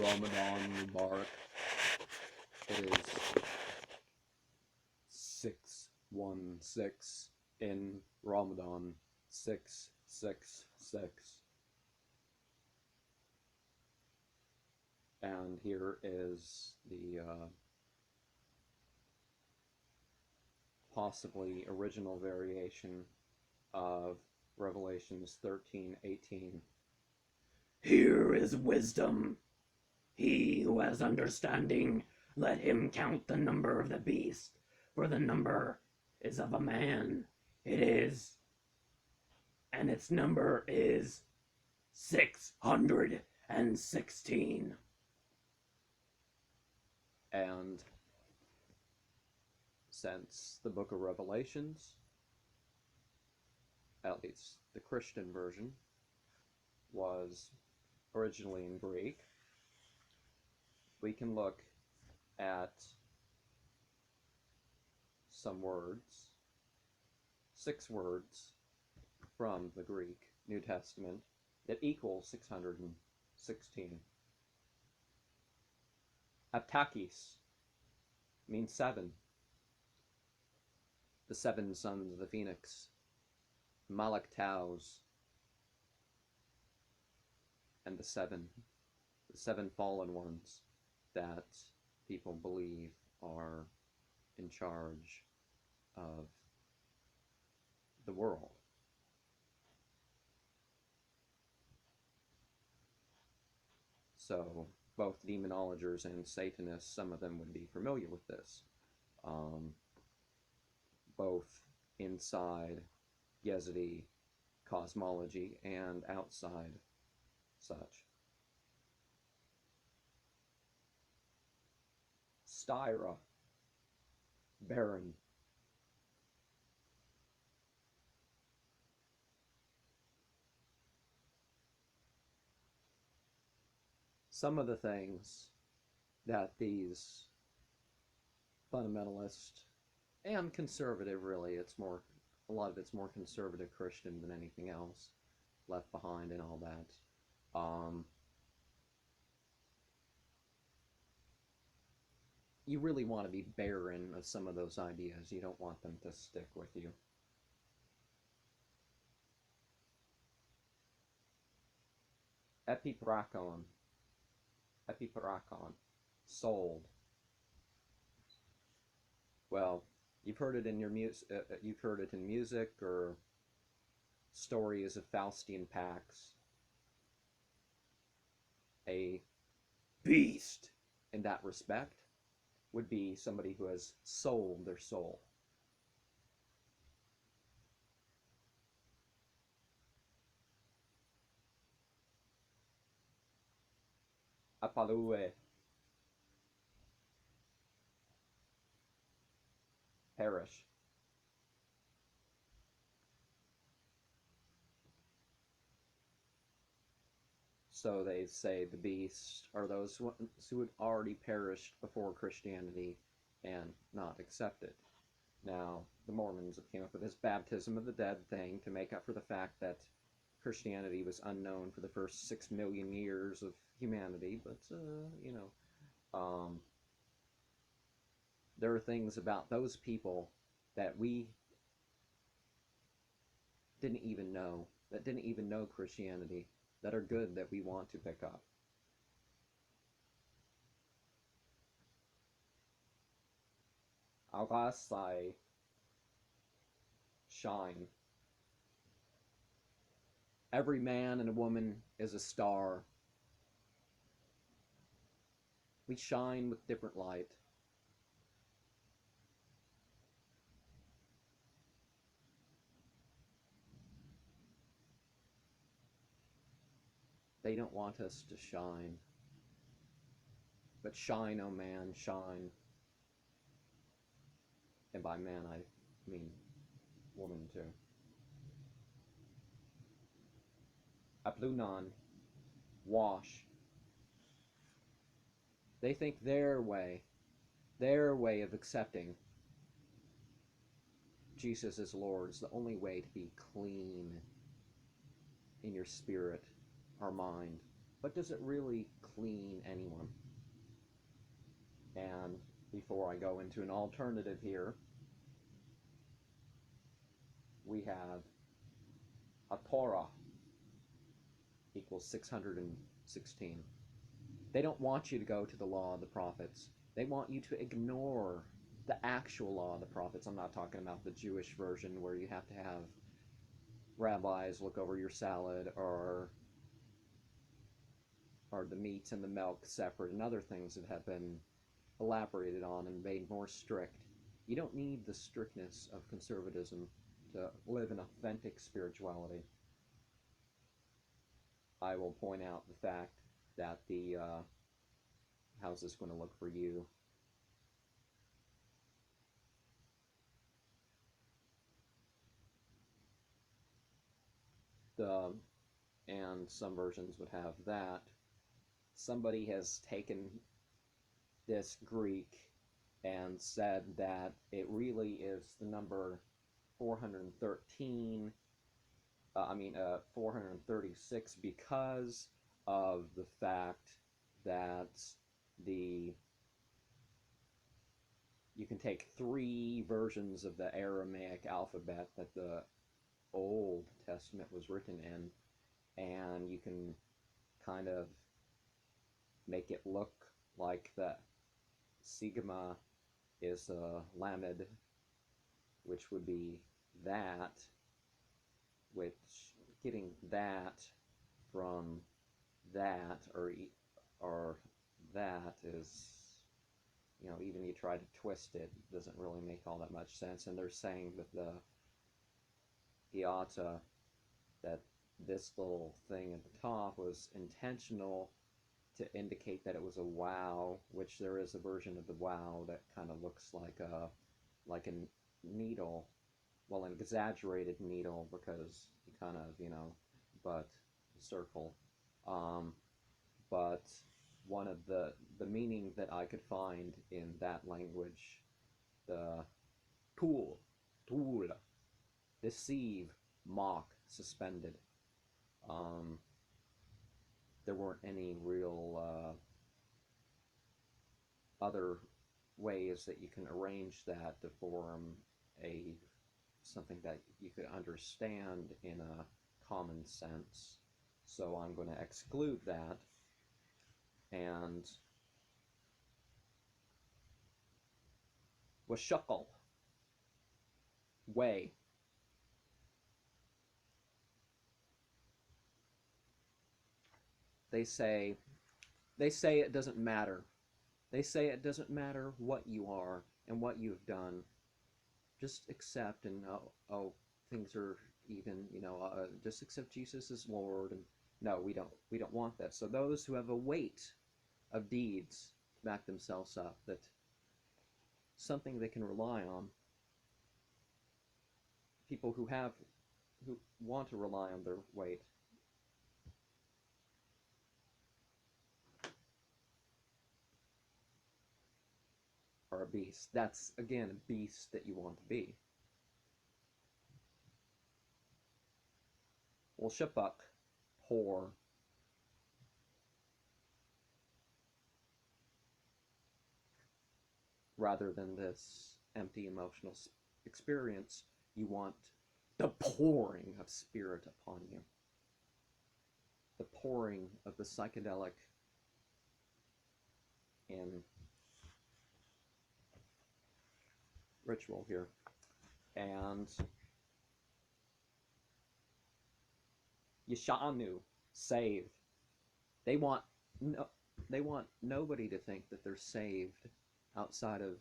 Ramadan mubarak. It is 616 in Ramadan 666. And here is the possibly original variation of Revelations 13:18. Here is wisdom. He who has understanding, let him count the number of the beast, for the number is of a man. It is, and its number is 616. And since the book of Revelations, at least the Christian version, was originally in Greek, we can look at some words, 6 words from the Greek New Testament that equal 616. Aptakis means 7. The 7 sons of the phoenix. Malaktaus. And the 7 fallen ones that people believe are in charge of the world. So both demonologers and Satanists, some of them would be familiar with this. Both inside Yazidi cosmology and outside such. Styra, barren. Some of the things that these fundamentalist and conservative, really, a lot of it's more conservative Christian than anything else, Left Behind and all that. You really want to be barren of some of those ideas. You don't want them to stick with you. Epiprakon, sold. Well, you've heard it in you've heard it in music or stories of Faustian pacts. A beast, in that respect, would be somebody who has sold their soul. Apalue, perish. So they say the beast are those who had already perished before Christianity and not accepted. Now, the Mormons have came up with this baptism of the dead thing to make up for the fact that Christianity was unknown for the first 6 million years of humanity, but, there are things about those people that we didn't even know Christianity, that are good, that we want to pick up. Agasai, shine. Every man and woman is a star. We shine with different light. They don't want us to shine. But shine, oh man, shine. And by man, I mean woman too. Aplunon, wash. They think their way of accepting Jesus as Lord is the only way to be clean in your spirit, our mind, but does it really clean anyone? And before I go into an alternative here, we have a Torah equals 616. They don't want you to go to the law of the prophets. They want you to ignore the actual law of the prophets. I'm not talking about the Jewish version where you have to have rabbis look over your salad, or the meat and the milk separate, and other things that have been elaborated on and made more strict. You don't need the strictness of conservatism to live an authentic spirituality. I will point out the fact that the how's this going to look for you? And some versions would have that. Somebody has taken this Greek and said that it really is the number 413, 436, because of the fact that you can take three versions of the Aramaic alphabet that the Old Testament was written in, and you can kind of make it look like the sigma is a lamed, which would be that, which getting that from that or that is, even you try to twist it, doesn't really make all that much sense. And they're saying with the iota that this little thing at the top was intentional to indicate that it was a wow, which there is a version of the wow that kind of looks like a needle, well, an exaggerated needle, because you kind of, but circle. But one of the meaning that I could find in that language, the tool, deceive, mock, suspended. There weren't any real other ways that you can arrange that to form something that you could understand in a common sense. So I'm going to exclude that, and washakal, way. They say it doesn't matter. They say it doesn't matter what you are and what you've done. Just accept, and things are even, just accept Jesus as Lord. And no, we don't want that. So those who have a weight of deeds to back themselves up, that something they can rely on, people who want to rely on their weight, are a beast. That's, again, a beast that you want to be. Well, shapuk, poor. Rather than this empty emotional experience, you want the pouring of spirit upon you. The pouring of the psychedelic in ritual here. And Yashanu, saved. They want nobody to think that they're saved outside of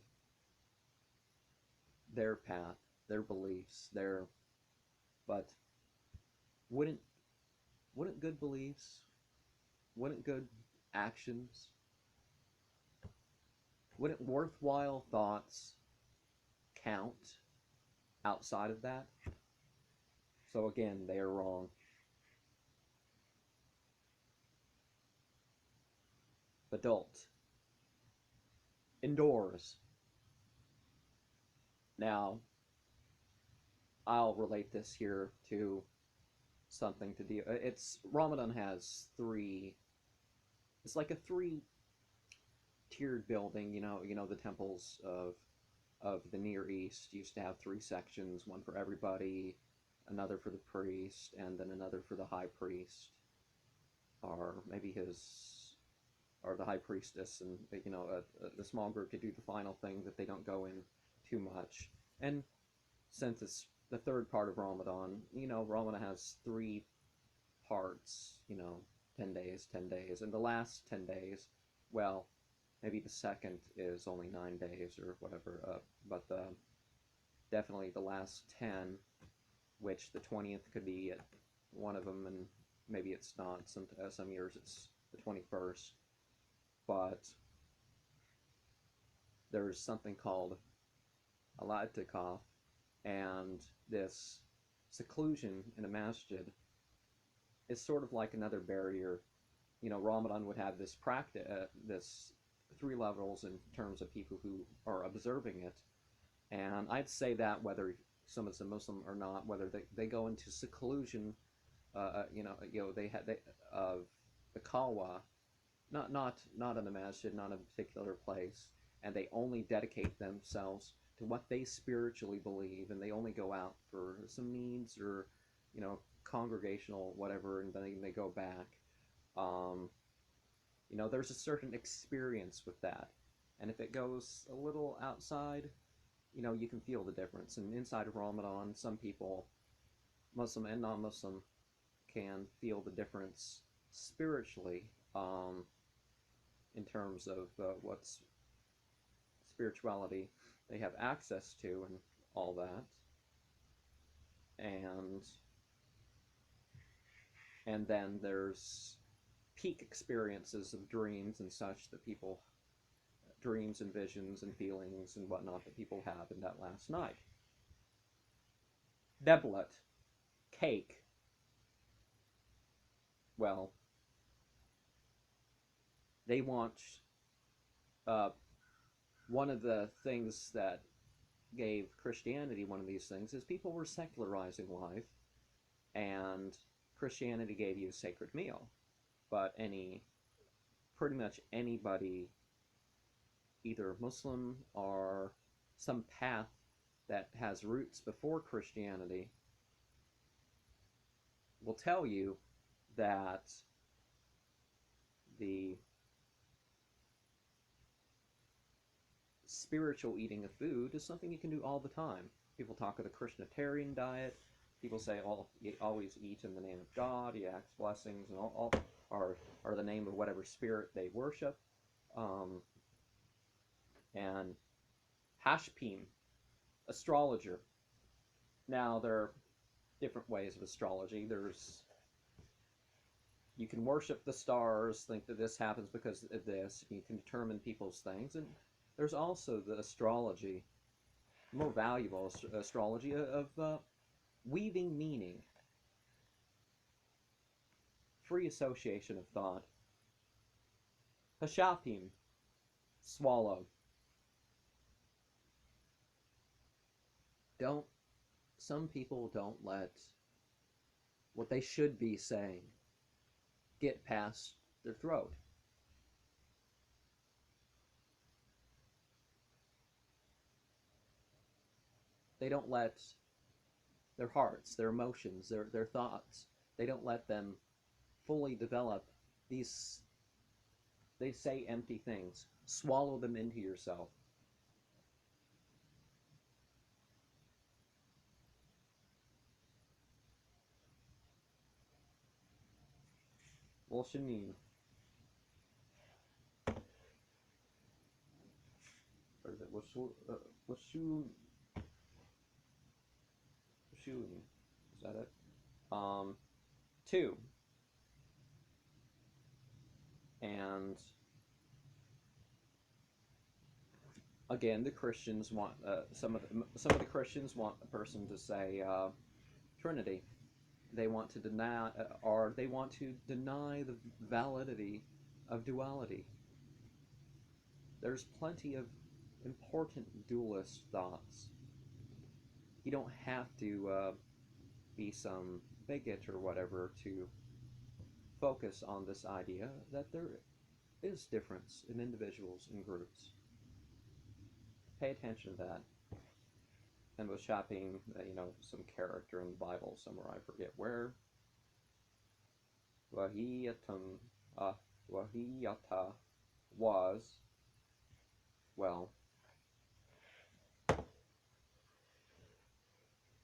their path, their beliefs, but wouldn't good beliefs, wouldn't good actions, wouldn't worthwhile thoughts count outside of that? So again, they are wrong. Adult. Indoors. Now, I'll relate this here to something to deal. Ramadan has three it's like a three-tiered building. The temples of the Near East used to have three sections: one for everybody, another for the priest, and then another for the high priest, or maybe his or the high priestess, and the small group to do the final thing that they don't go in too much. And since it's the third part of Ramadan, Ramadan has three parts, 10 days, 10 days. And the last 10 days, well, maybe the second is only 9 days or whatever, but definitely the last 10, which the 20th could be at one of them, and maybe it's not. Some years it's the 21st. But there's something called al-i'tikaf, and this seclusion in a masjid is sort of like another barrier. Ramadan would have this practice, this three levels in terms of people who are observing it, and I'd say that whether someone's a Muslim or not, whether they go into seclusion, they had of the khalwa, not in a masjid, not in a particular place, and they only dedicate themselves to what they spiritually believe, and they only go out for some needs or congregational whatever, and then they go back. There's a certain experience with that, and if it goes a little outside, you can feel the difference. And inside of Ramadan, some people, Muslim and non-Muslim, can feel the difference spiritually, in terms of what's spirituality they have access to and all that. And then there's peak experiences of dreams and such that people, dreams and visions and feelings and whatnot that people have in that last night. Deblet, cake. Well, they want, one of the things that gave Christianity one of these things is people were secularizing life, and Christianity gave you a sacred meal. But pretty much anybody, either Muslim or some path that has roots before Christianity, will tell you that the spiritual eating of food is something you can do all the time. People talk of the Krishnatarian diet. People say, "Oh, you always eat in the name of God. You ask blessings, and all are the name of whatever spirit they worship." And Hashpim, astrologer. Now there are different ways of astrology. You can worship the stars, think that this happens because of this. You can determine people's things, and there's also the astrology, more valuable astrology of weaving meaning, free association of thought. Hashapim, swallow. Some people don't let what they should be saying get past their throat. They don't let their hearts, their emotions, their thoughts, they don't let them fully develop these, they say empty things. Swallow them into yourself. Bolshanin. Or is it Washun? Is that it? 2. And again, the Christians want some of the Christians want a person to say Trinity. They want to deny, the validity of duality. There's plenty of important dualist thoughts. You don't have to be some bigot or whatever to focus on this idea that is difference in individuals and groups. Pay attention to that. And was shopping, some character in the Bible somewhere, I forget where. Wahiyata was, well,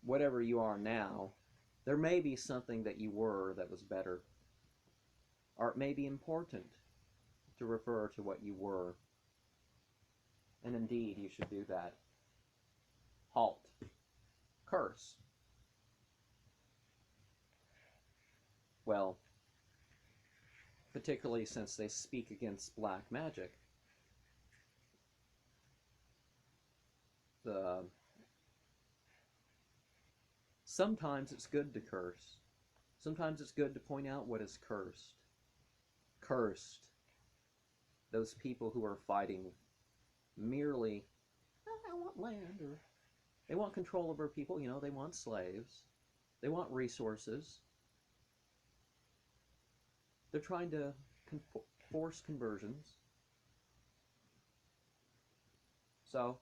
whatever you are now, there may be something that you were that was better. Or it may be important to refer to what you were. And indeed, you should do that. Halt. Curse. Well, particularly since they speak against black magic, sometimes it's good to curse. Sometimes it's good to point out what is cursed. Cursed. Those people who are fighting merely, I want land, or they want control over people, they want slaves. They want resources. They're trying to force conversions. So,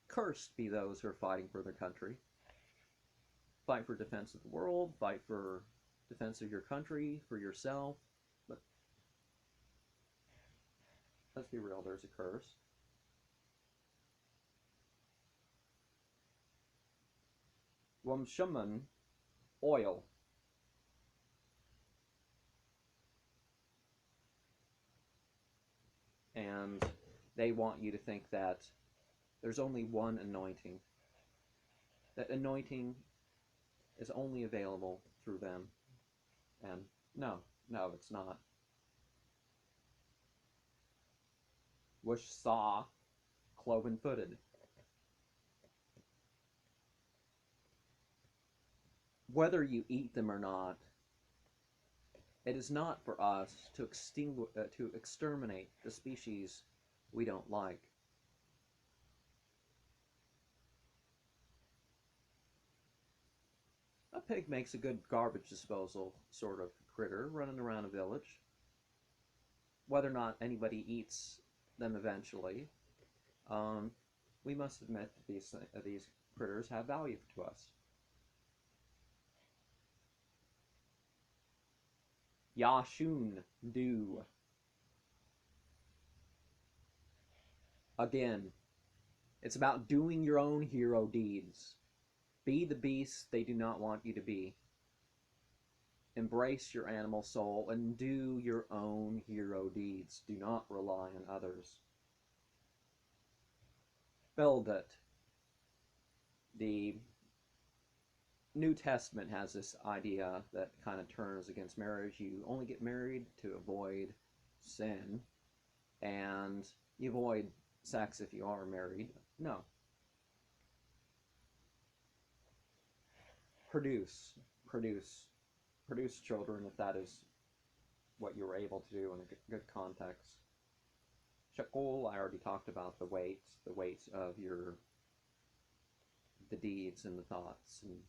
cursed be those who are fighting for their country. Fight for defense of the world, fight for defense of your country, for yourself. But let's be real, there's a curse. Wamshaman, oil. And they want you to think that there's only one anointing. That anointing is only available through them. And no, it's not. Wish saw, cloven-footed. Whether you eat them or not, it is not for us to exterminate the species we don't like. A pig makes a good garbage disposal sort of critter running around a village. Whether or not anybody eats them eventually, we must admit that these critters have value to us. Yashun, do. Again, it's about doing your own hero deeds. Be the beast they do not want you to be. Embrace your animal soul and do your own hero deeds. Do not rely on others. Build it. The New Testament has this idea that kind of turns against marriage. You only get married to avoid sin, and you avoid sex if you are married. No. Produce children if that is what you were able to do in a good context. Shakul, I already talked about the weights of the deeds and the thoughts and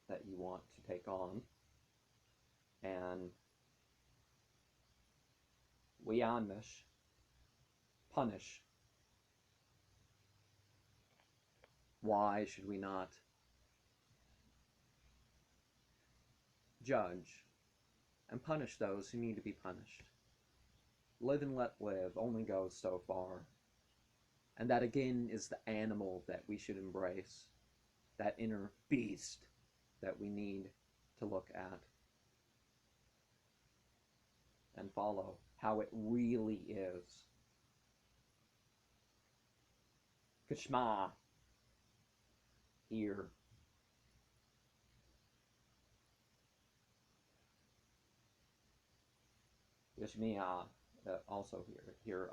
that you want to take on. And Wianish, punish. Why should we not judge and punish those who need to be punished? Live and let live only goes so far. And that again is the animal that we should embrace. That inner beast that we need to look at and follow how it really is. Kashma, here. Yashmiya, also here.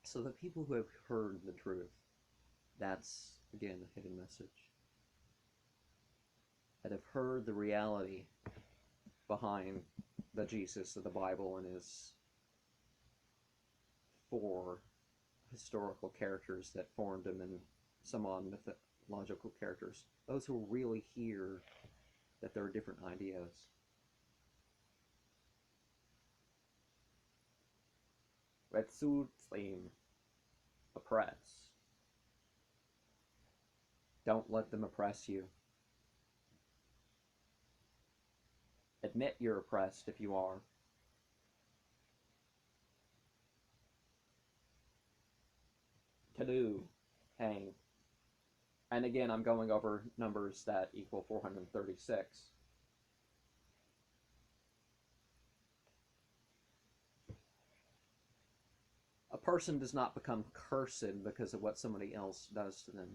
So the people who have heard the truth, that's, again, a hidden message. That have heard the reality behind the Jesus of the Bible and his 4 historical characters that formed him and some on mythological characters. Those who really hear that there are different ideas. Retsutzim. Oppress. Don't let them oppress you. Admit you're oppressed if you are. To-do. Hang. And again, I'm going over numbers that equal 436. A person does not become cursed because of what somebody else does to them.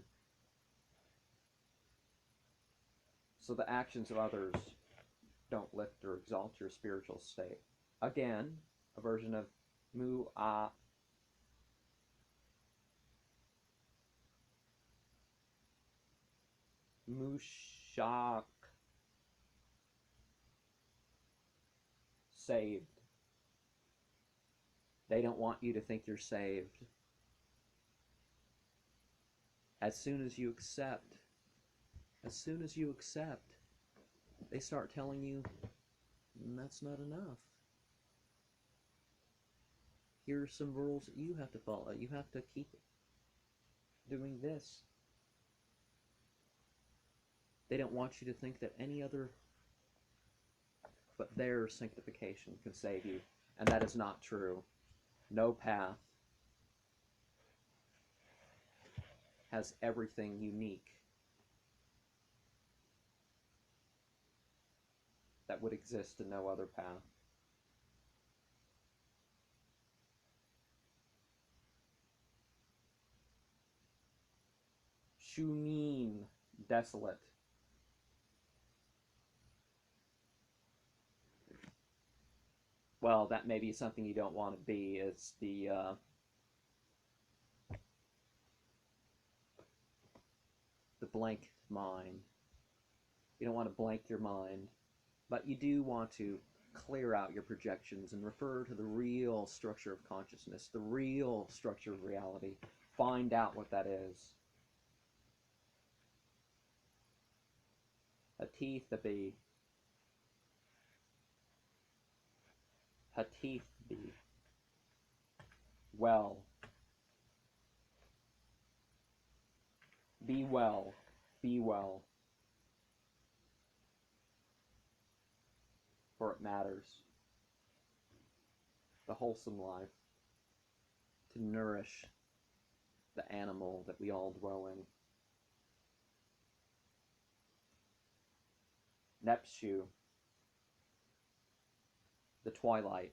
So the actions of others don't lift or exalt your spiritual state. Again, a version of mu'ah. Mushak. Saved. They don't want you to think you're saved. As soon as you accept, they start telling you, that's not enough. Here are some rules that you have to follow. You have to keep doing this. They don't want you to think that any other but their sanctification can save you. And that is not true. No path has everything unique that would exist in no other path. Shunin, desolate. Well, that may be something you don't want to be. It's the blank mind. You don't want to blank your mind, but you do want to clear out your projections and refer to the real structure of consciousness, the real structure of reality. Find out what that is. Hatithabi. Hatithbi. Well. Be well. Be well. For it matters. The wholesome life. To nourish the animal that we all dwell in. Nepshu. The twilight.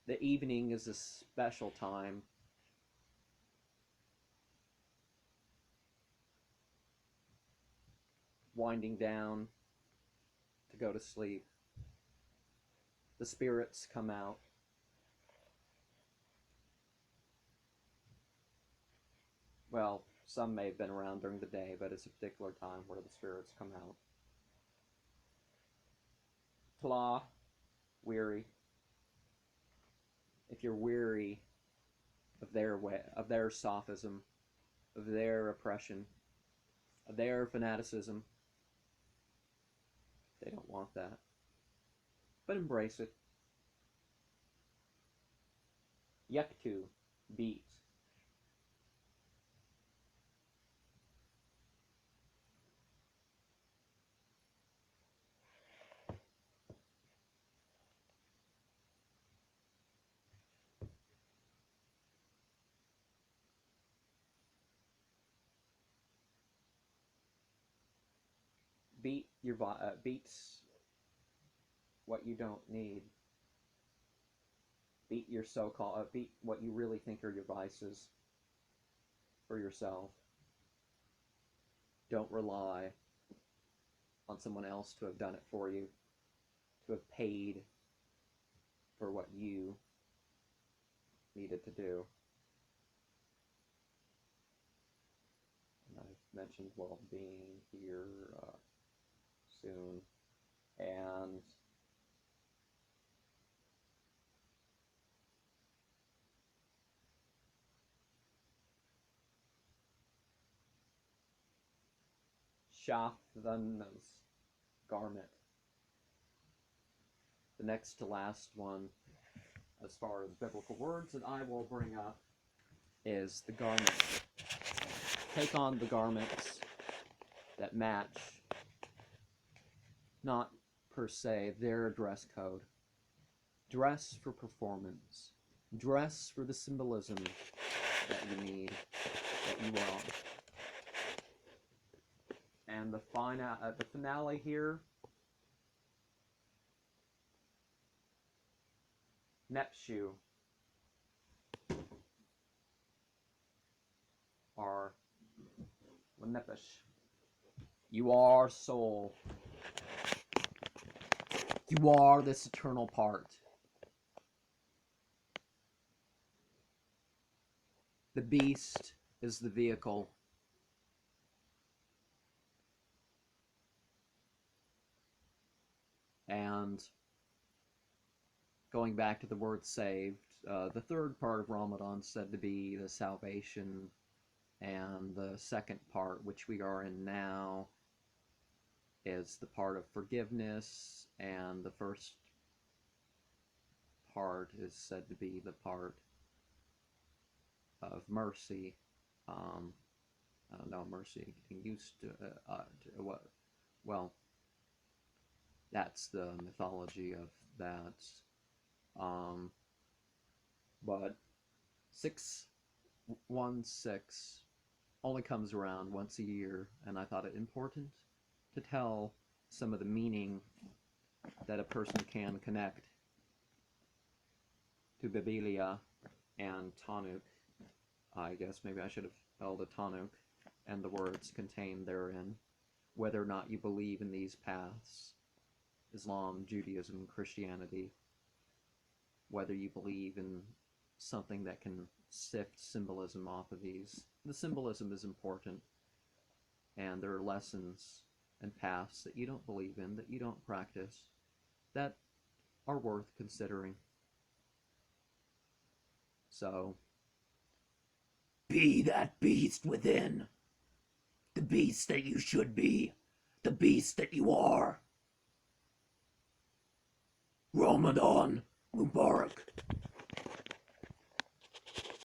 The evening is a special time. Winding down to go to sleep. The spirits come out. Well, some may have been around during the day, but it's a particular time where the spirits come out. Tla, weary. If you're weary of their way, of their sophism, of their oppression, of their fanaticism, they don't want that. But embrace it. Yektu, beat. Beat your beats what you don't need. Beat your so-called beat what you really think are your vices for yourself. Don't rely on someone else to have done it for you, to have paid for what you needed to do. And I've mentioned well-being here soon, and Shavana's garment. The next to last one as far as biblical words that I will bring up is the garment. Take on the garments that match, not per se their dress code. Dress for performance. Dress for the symbolism that you need, that you want. And the finale here, Nepshu, or Nepesh. You are soul. You are this eternal part. The beast is the vehicle. And going back to the word saved, the third part of Ramadan is said to be the salvation, and the second part, which we are in now, is the part of forgiveness, and the first part is said to be the part of mercy. I don't know, mercy getting used to what? Well, that's the mythology of that. But 616 only comes around once a year, and I thought it important to tell some of the meaning that a person can connect to Bibilia and Tanukh. I guess maybe I should have held a Tanukh and the words contained therein, whether or not you believe in these paths, Islam, Judaism, Christianity, whether you believe in something that can sift symbolism off of these. The symbolism is important, and there are lessons and paths that you don't believe in, that you don't practice, that are worth considering. So, be that beast within, the beast that you should be, the beast that you are. Ramadan mubarak.